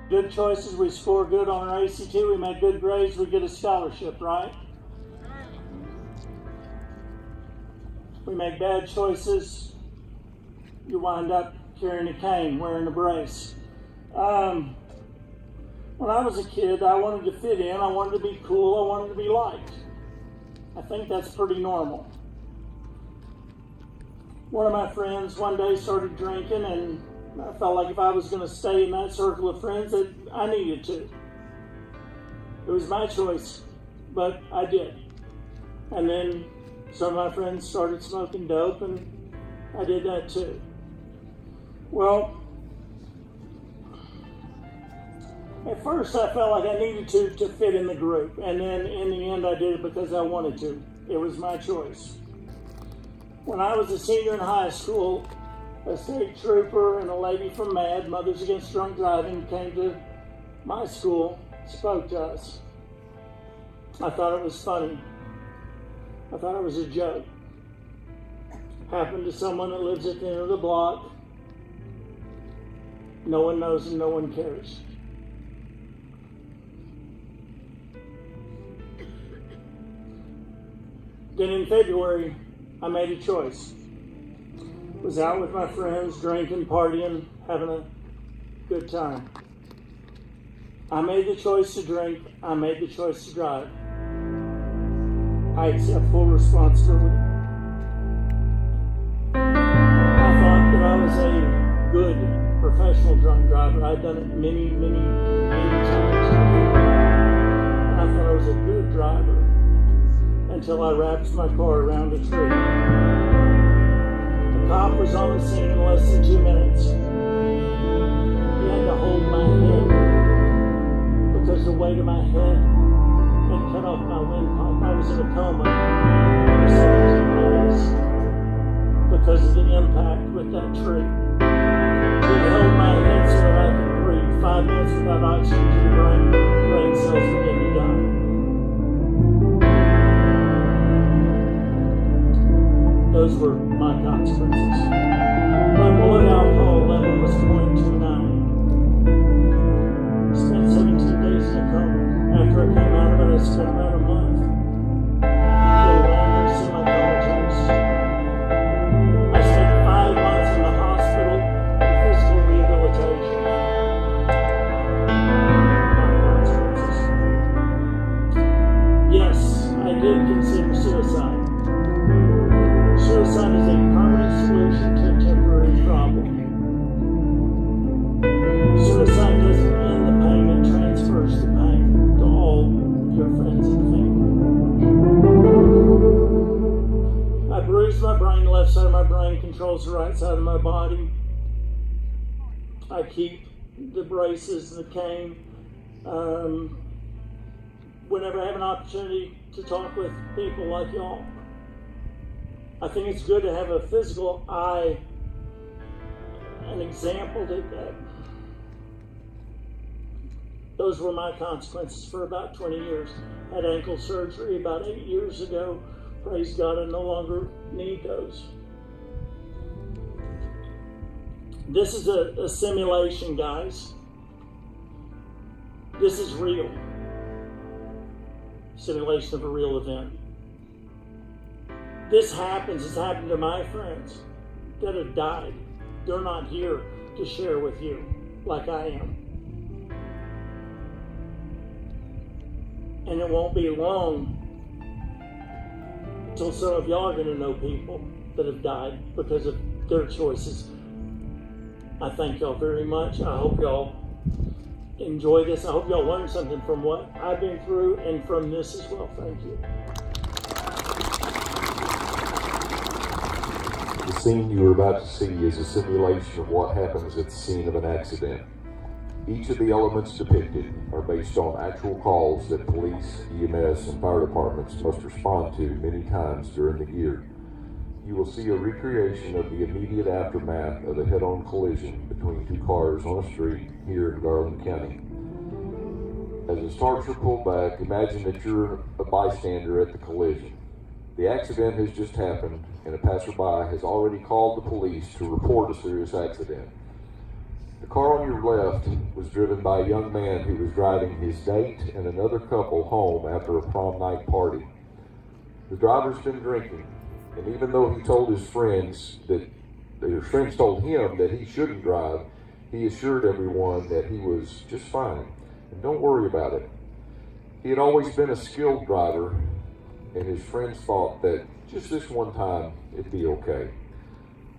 Good choices, we score good on our ACT, we make good grades, we get a scholarship, right? We make bad choices, you wind up carrying a cane, wearing a brace. When I was a kid, I wanted to fit in, I wanted to be cool, I wanted to be liked. I think that's pretty normal. One of my friends one day started drinking, and I felt like if I was going to stay in that circle of friends that I needed to. It was my choice, but I did. And then some of my friends started smoking dope, and I did that too. Well, at first I felt like I needed to fit in the group, and then in the end I did it because I wanted to. It was my choice. When I was a senior in high school, a state trooper and a lady from MAD, Mothers Against Drunk Driving, came to my school, spoke to us. I thought it was funny. I thought it was a joke. Happened to someone that lives at the end of the block. No one knows and no one cares. Then in February, I made a choice. Was out with my friends, drinking, partying, having a good time. I made the choice to drink. I made the choice to drive. I accept full responsibility. I thought that I was a good professional drunk driver. I'd done it many times. I thought I was a good driver until I wrapped my car around a tree. The cop was on the scene in less than 2 minutes. He had to hold my head because the weight of my head had cut off my windpipe. I was in a coma for 17 minutes because of the impact with that tree. He held my head so that I could breathe. 5 minutes without oxygen to the brain cells begin to die. Those were my consequences. My blood alcohol level was 0.29. Spent 17 days in a coma. After I came out of it, I spent about a month. A little longer, semi-comatose. I spent 5 months in the hospital for physical rehabilitation. My consequences. Yes, I did consider suicide. Suicide is a permanent solution to a temporary problem. Suicide doesn't end the pain, it transfers the pain to all your friends and family. I bruised my brain, the left side of my brain controls the right side of my body. I keep the braces, the cane. Whenever I have an opportunity to talk with people like y'all, I think it's good to have a physical eye, an example that those were my consequences for about 20 years. Had ankle surgery about 8 years ago. Praise God, I no longer need those. This is a simulation, guys. This is real. Simulation of a real event. This happens, it's happened to my friends that have died. They're not here to share with you like I am. And it won't be long until some of y'all are going to know people that have died because of their choices. I thank y'all very much. I hope y'all enjoy this. I hope y'all learn something from what I've been through and from this as well. Thank you. The scene you are about to see is a simulation of what happens at the scene of an accident. Each of the elements depicted are based on actual calls that police, EMS, and fire departments must respond to many times during the year. You will see a recreation of the immediate aftermath of a head-on collision between two cars on a street here in Garland County. As the sparks are pulled back, imagine that you're a bystander at the collision. The accident has just happened, and a passerby has already called the police to report a serious accident. The car on your left was driven by a young man who was driving his date and another couple home after a prom night party. The driver's been drinking, and even though he told his friends told him that he shouldn't drive, he assured everyone that he was just fine, and don't worry about it. He had always been a skilled driver, and his friends thought that just this one time it'd be okay.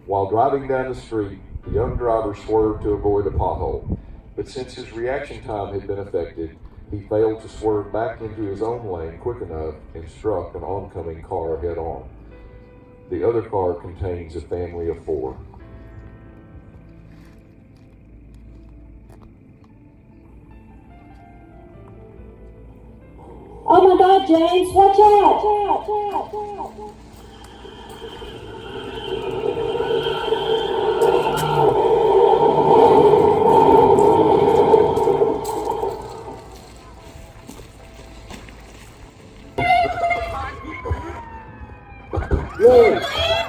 While driving down the street, the young driver swerved to avoid a pothole, but since his reaction time had been affected, he failed to swerve back into his own lane quick enough and struck an oncoming car head on. The other car contains a family of 4. Oh my God, James, watch out!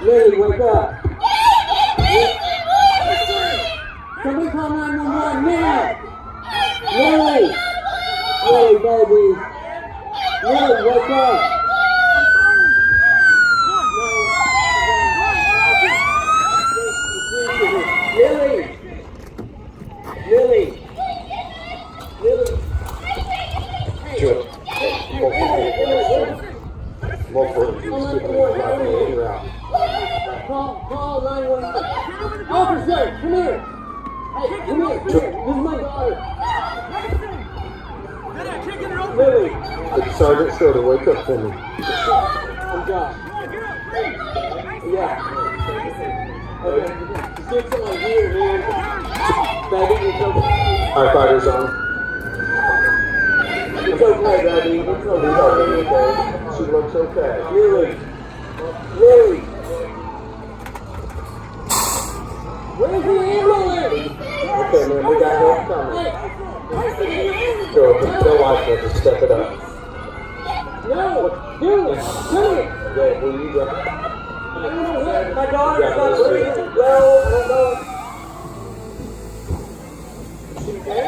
Lily, wake up! Somebody call 911 now! Lily, baby! Lily, wake up! Lily! Call 911. Officer, come here. Hey, come here. This is my daughter. Lily. Sergeant Schroeder, wake up for me. I'm Josh. Yeah. Okay. Get someone here, man. Baby, it's okay. Firefighters on. It's okay, baby. It's okay. She looks okay. Lily. Where's the ambulance? Okay, man, we got help coming. Go, LifeNet, just step it up. No, do it. Go, will you go? My daughter's not breathing well. I don't know. She okay?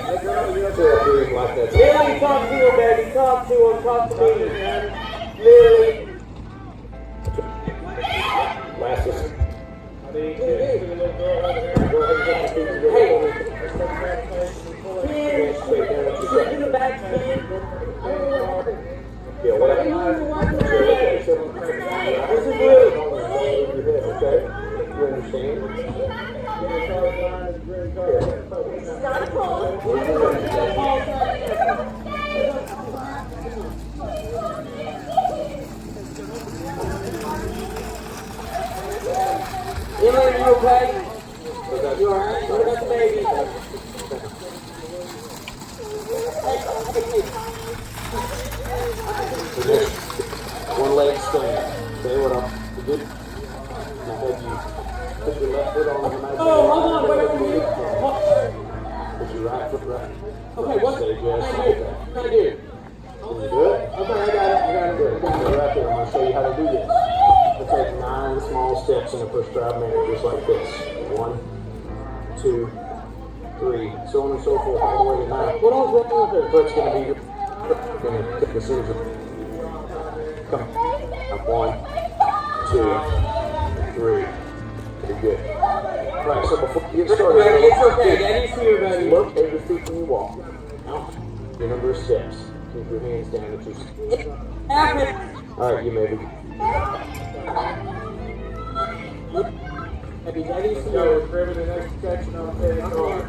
Lily, talk to her, baby. Talk to her. Talk to me. Lily. Glasses. Hey. Kids, in the back seat. Yeah, whatever. This is Luke. Okay? You understand? Emily, are you okay? You alright? What about the baby? One leg stand. Okay, what up? You good? Now have you put your left foot on the knife. Oh, hold on, whatever you need. Put your right foot right. Okay, what Say yes. can I do? Okay. Can I do? You good? Okay, I got it. Good. Go right there. I'm going to show you how to do this. We'll take 9 small steps in a prescribed manner, just like this. 1, 2, 3, so on and so forth, all the way to 9. What else wrong with her? Foot's going to be going to take the scissors. Come. Up 1, 2, 3. Pretty good. Right, so before you get started, It's okay. Daddy's here, baby. look at your feet when you walk. Now, your number of steps. Keep your hands down at your Happen. Alright, you may be. Baby, daddy's here. Grab the next section on the car.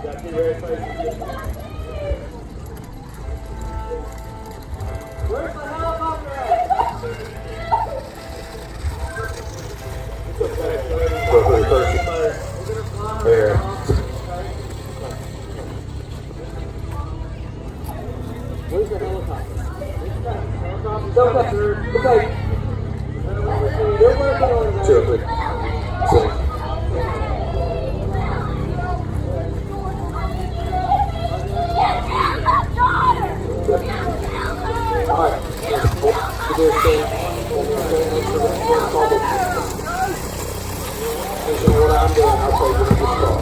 Got 2 red faces. Where's the helicopter at? Go for the first. There. Where's the helicopter? It's okay. Okay. They're working on that. 2 or 3. 6. Alright. You do a thing. So what I'm doing, I'll tell you to just start.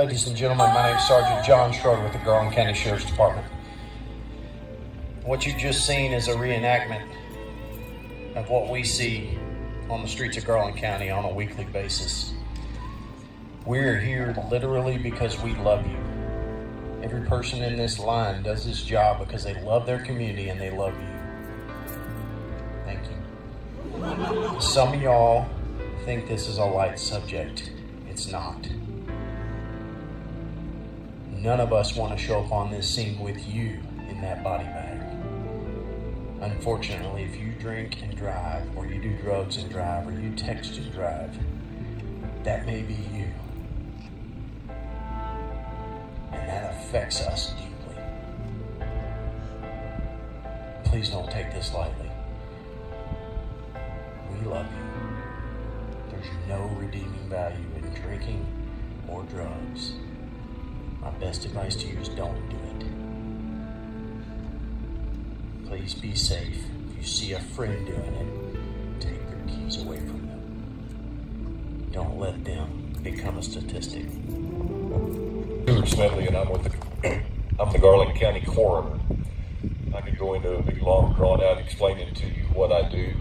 Ladies and gentlemen, my name is Sergeant John Schroeder with the Garland County Sheriff's Department. What you've just seen is a reenactment of what we see on the streets of Garland County on a weekly basis. We're here literally because we love you. Every person in this line does this job because they love their community and they love you. Thank you. Some of y'all think this is a light subject. It's not. None of us want to show up on this scene with you in that body bag. Unfortunately, if you drink and drive, or you do drugs and drive, or you text and drive, that may be you. And that affects us deeply. Please don't take this lightly. We love you. There's no redeeming value in drinking or drugs. My best advice to you is don't do it. Please be safe. If you see a friend doing it, take their keys away from them. Don't let them become a statistic. Smedley, and I'm the Garland County Coroner. I could go into a big, long, drawn-out explaining to you what I do,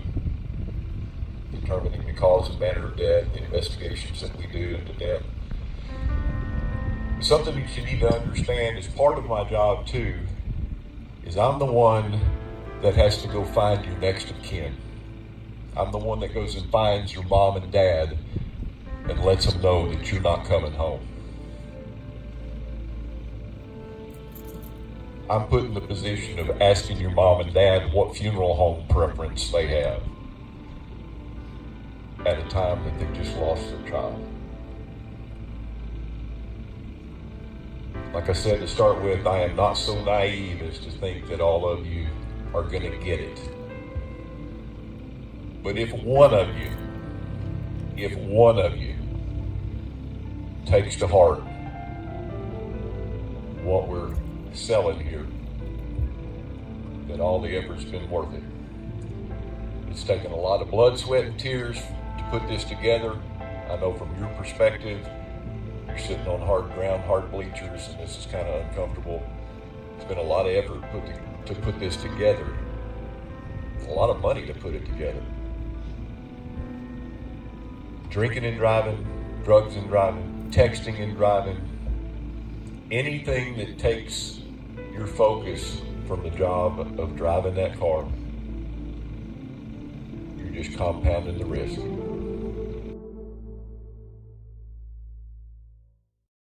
determining the cause and manner of death, the investigations that we do into death. Something that you need to understand is part of my job too is I'm the one that has to go find your next of kin. I'm the one that goes and finds your mom and dad and lets them know that you're not coming home. I'm put in the position of asking your mom and dad what funeral home preference they have at a time that they just lost their child. Like I said to start with, I am not so naive as to think that all of you are going to get it. But if one of you takes to heart what we're selling here, then all the effort's been worth it. It's taken a lot of blood, sweat, and tears to put this together. I know from your perspective, you're sitting on hard ground, hard bleachers, and this is kind of uncomfortable. It's been a lot of effort to put this together. A lot of money to put it together. Drinking and driving, drugs and driving, texting and driving, anything that takes your focus from the job of driving that car, you're just compounding the risk.